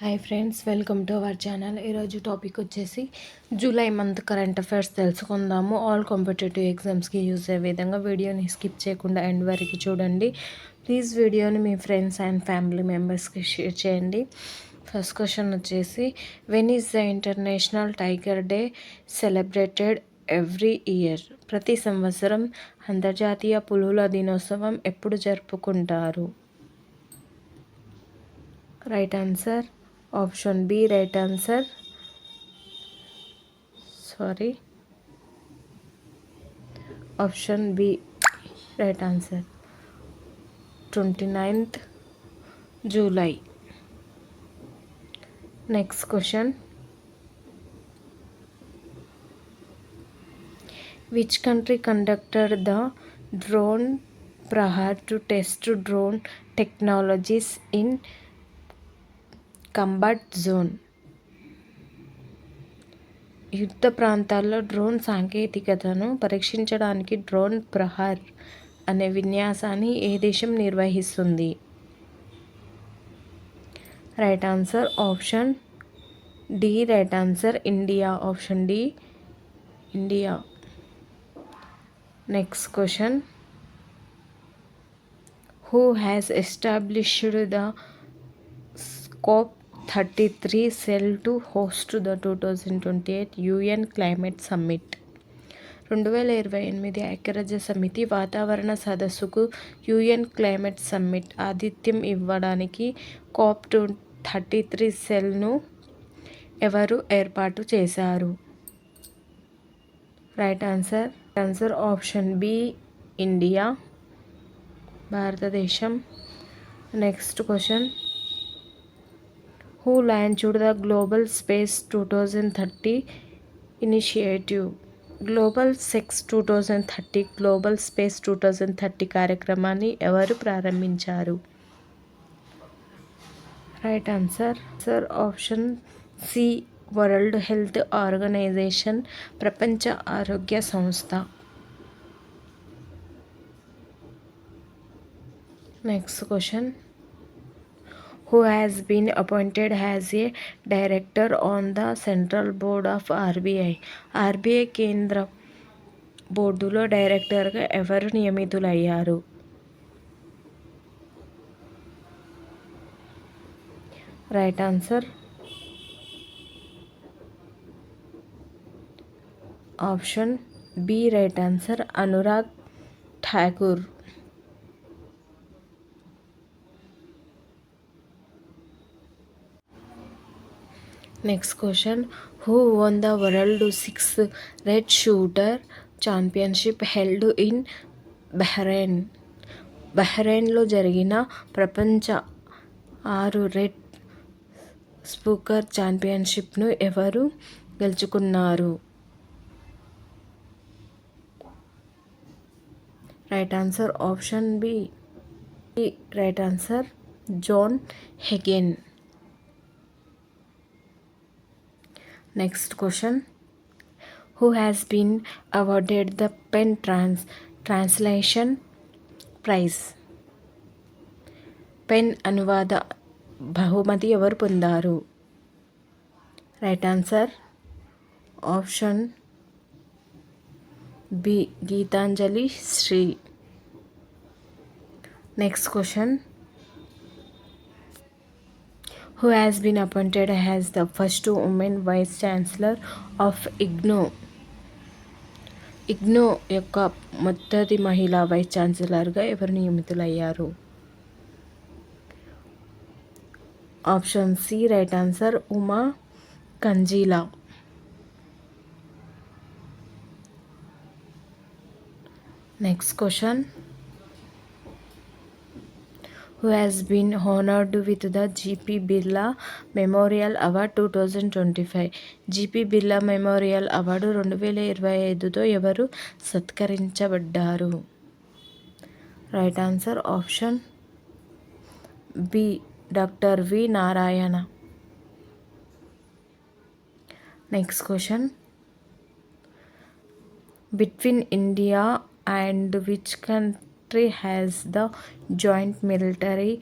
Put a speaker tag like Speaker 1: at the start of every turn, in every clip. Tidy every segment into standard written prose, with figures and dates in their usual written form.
Speaker 1: Hi friends, welcome to our channel. ఈరోజు topic వచ్చేసి July month current affairs తెలుసుకుందాము. All competitive ఎగ్జామ్స్కి use అయ్యే విధంగా వీడియోని స్కిప్ చేయకుండా ఎండ్ వరకు చూడండి. ప్లీజ్ వీడియోని మీ ఫ్రెండ్స్ అండ్ ఫ్యామిలీ మెంబర్స్కి షేర్ చేయండి. ఫస్ట్ క్వశ్చన్ వచ్చేసి, when is the international tiger day celebrated every year? ప్రతి సంవత్సరం అంతర్జాతీయ పులుల దినోత్సవం ఎప్పుడు జరుపుకుంటారు? Right answer option B. Right answer option B right answer 29th July. Next question, which country conducted the drone Prahar to test drone technologies in combat zone? యుద్ధ ప్రాంతాల్లో drone సాంకేతికతను పరీక్షించడానికి డ్రోన్ ప్రహార్ అనే విన్యాసాన్ని ఏ దేశం నిర్వహిస్తుంది? Right answer option D. Right answer India. Option D India. Next question, who has established the COP33 cell to host the 2028 UN Climate Summit? 2028 ఐక్యరాజ్య సమితి వాతావరణ సదస్సుకు యుఎన్ క్లైమేట్ సమ్మిట్ ఆతిథ్యం ఇవ్వడానికి COP33 సెల్ను ఎవరు ఏర్పాటు చేశారు? Right answer option B. India, భారతదేశం. Next question, who launched the Global Space 2030 initiative? Global sex 2030 global space 2030 కార్యక్రమాన్ని ఎవరు ప్రారంభించారు? Right answer option C. World health organisation, ప్రపంచ ఆరోగ్య సంస్థ. Next question, who has been appointed as a director on the central board of RBI? RBI కేంద్ర బోర్డులో డైరెక్టర్గా ఎవరు నియమితులయ్యారు? Right answer option B. Right answer Anurag Thakur. Next question, who won the world 6th red shooter championship held in Bahrain? బహ్రెయిన్లో జరిగిన ప్రపంచ 6 red snooker ఛాంపియన్షిప్ను ఎవరు గెలుచుకున్నారు? Right answer option B. Right answer John Higgins. Next question, who has been awarded the PEN Translation Prize? PEN అనువాద బహుమతి ఎవరు పొందారు? Right answer option B. Geetanjali Shree. Next question, who has been appointed as the first woman vice chancellor of IGNOU? IGNOU యొక్క మొదటి మహిళా vice ఛాన్సలర్గా ఎవరు నియమితులయ్యారు? Option C. Right answer Uma Kanjilal. Next question, who has been honored with the GP Birla Memorial Award 2025? GP Birla memorial award 2025తో ఎవరు సత్కరించబడ్డారు? Right answer option B. Doctor V. Narayana. Next question, between India and which country has the joint military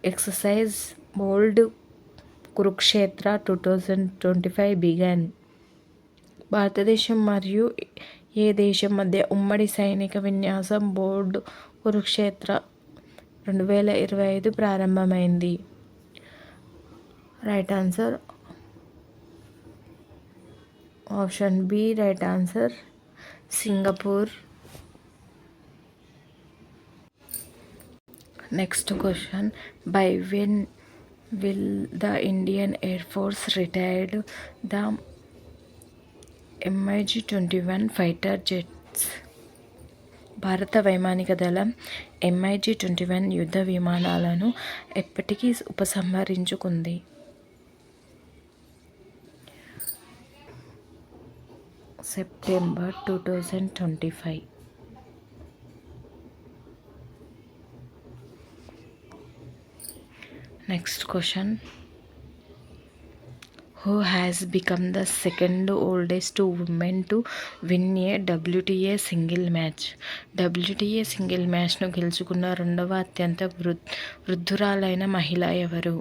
Speaker 1: exercise Bold Kurukshetra 2025 began. భారతదేశం మరియు ఏ దేశం మధ్య ఉమ్మడి సైనిక విన్యాసం బోర్డు కురుక్షేత్ర 2025 ప్రారంభమైంది. Right answer option B. Right answer Singapore. Next question, by when will the Indian air force retired the MiG-21 fighter jets? భారత వైమానిక దళం MiG-21 యుద్ధ విమానాలను ఎప్పటికీ ఉపసంహరించుకుంది? సెప్టెంబర్ 2025. నెక్స్ట్ question, who has become the second oldest woman to win a WTA single match? WTA single మ్యాచ్ను గెలుచుకున్న రెండవ అత్యంత వృద్ధురాలైన మహిళ ఎవరు?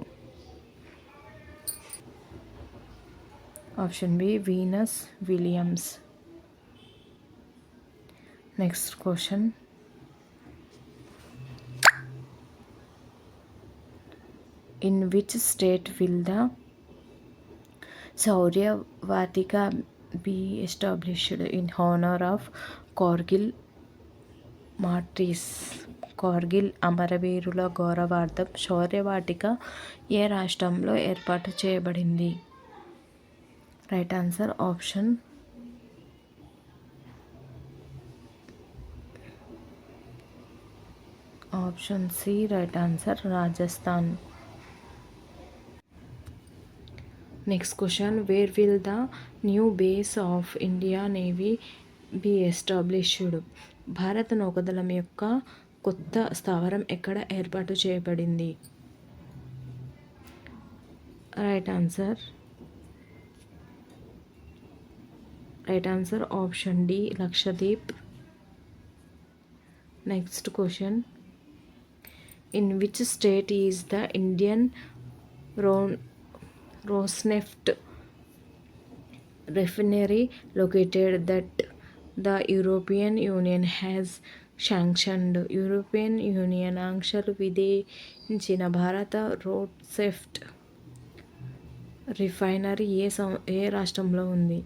Speaker 1: Option B. Venus Williams. Next question, in which state will the Shaurya Vatika be established in honor of Kargil martyrs? Kargil అమరవీరుల గౌరవార్థం శౌర్యవాటిక ఏ రాష్ట్రంలో ఏర్పాటు చేయబడింది? Right answer option C. Right answer Rajasthan. Next question, where will the new base of India Navy be established? భారత నౌకాదళం యొక్క కొత్త స్థావరం ఎక్కడ ఏర్పాటు చేయబడింది? Right answer option D. Lakshadweep. Next question, in which state is the Indian Rosneft refinery located that the European Union has sanctioned? European Union ఆంక్షలు విధించిన భారత రోస్నెఫ్ట్ రిఫైనరీ ఏ రాష్ట్రంలో ఉంది?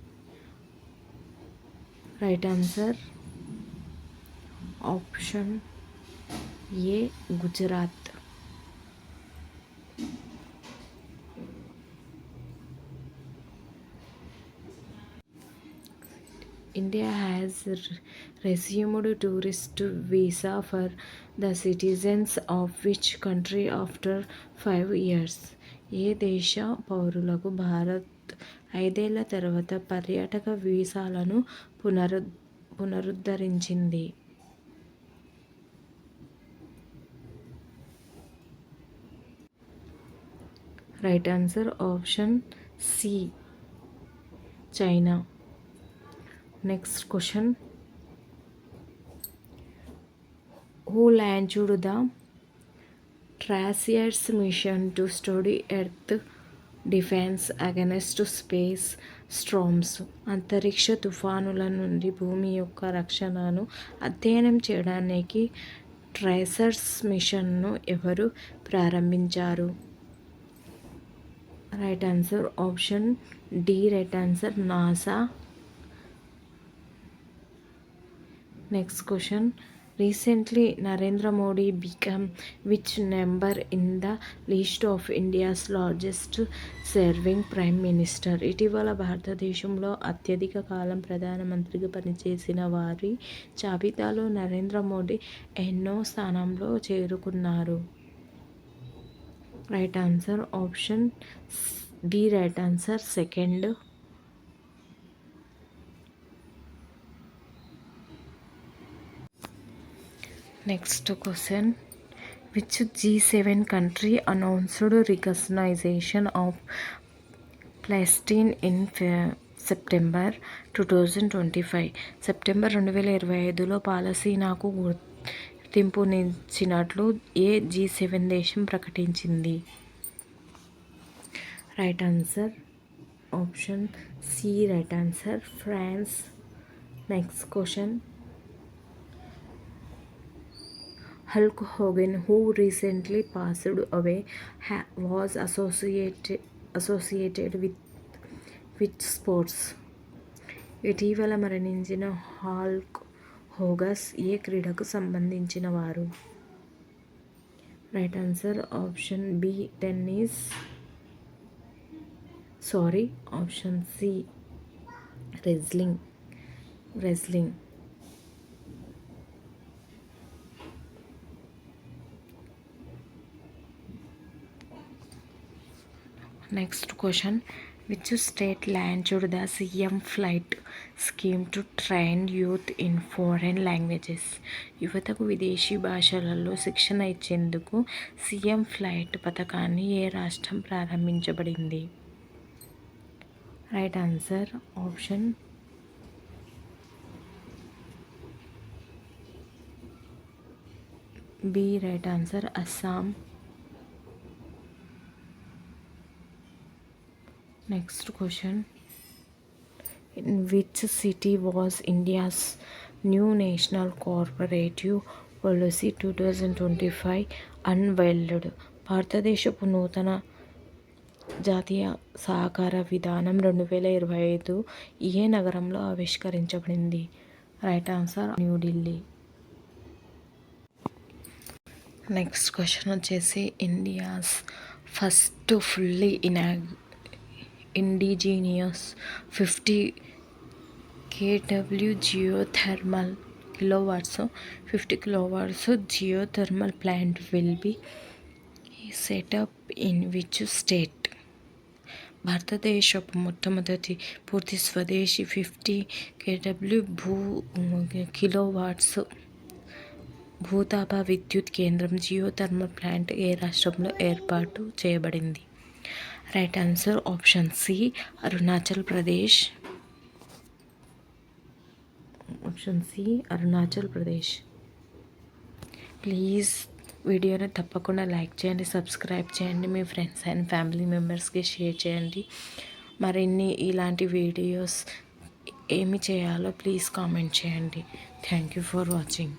Speaker 1: Right answer option A. Gujarat. India has resumed tourist visa for the citizens of which country after 5 years? ఏ దేశ పౌరులకు భారత్ 5 ఏళ్ల తర్వాత పర్యాటక వీసాలను పునరుద్ధరించింది? Right answer option C. China. Next question, who launched the TRASIERS mission to study Earth defense against space storms? అంతరిక్ష తుఫానుల నుండి భూమి యొక్క రక్షణను అధ్యయనం చేయడానికి ట్రాసర్స్ మిషన్ను ఎవరు ప్రారంభించారు? Right answer option D. Right answer NASA. Next question, recently Narendra Modi became which number in the list of India's largest serving prime minister? ఇటీవల భారతదేశంలో అత్యధిక కాలం ప్రధానమంత్రిగా పనిచేసిన వారి జాబితాలో నరేంద్ర మోడీ ఎన్నో స్థానంలో చేరుకున్నారు? Right answer option B. Right answer second. Next question, which G7 country announced recognition of Palestine in September 2025? September 2025లో పాలస్తీనాకు గుర్తింపునిచ్చినట్లు ఏ G7 దేశం ప్రకటించింది? Right answer option C right answer France. Next question, Hulk Hogan, who recently passed away, was associated with which sports? ఇటీవల మరణించిన హాల్క్ హోగస్ ఏ క్రీడకు సంబంధించిన వారు? Right answer option B tennis. Option C wrestling. Next question, which state launched the CM flight scheme to train youth in foreign languages? యువతకు విదేశీ భాషలలో శిక్షణ ఇచ్చేందుకు సీఎం ఫ్లైట్ పథకాన్ని ఏ రాష్ట్రం ప్రారంభించబడింది? Right answer option B right answer Assam. Next question, in which city was India's new national cooperative policy 2025 unveiled? భారతదేశపు నూతన జాతీయ సహకార విధానం 2025 ఏ నగరంలో ఆవిష్కరించబడింది? రైట్ ఆన్సర్ న్యూఢిల్లీ. నెక్స్ట్ క్వశ్చన్ వచ్చేసి, India's first fully indigenous 50 kW geothermal geothermal plant will be set up in which state? భారతదేశపు మొట్టమొదటి పూర్తి స్వదేశీ 50 kW కిలోవాట్స్ భూతాప విద్యుత్ కేంద్రం జియోథర్మల్ ప్లాంట్ ఏ రాష్ట్రంలో ఏర్పాటు చేయబడింది? Right answer option C Arunachal Pradesh. Please వీడియోని తప్పకుండా లైక్ చేయండి, సబ్స్క్రైబ్ చేయండి, మీ ఫ్రెండ్స్ అండ్ ఫ్యామిలీ మెంబర్స్కి షేర్ చేయండి. మరిన్ని ఇలాంటి వీడియోస్ ఏమి చేయాలో ప్లీజ్ కామెంట్ చేయండి. Thank you for watching.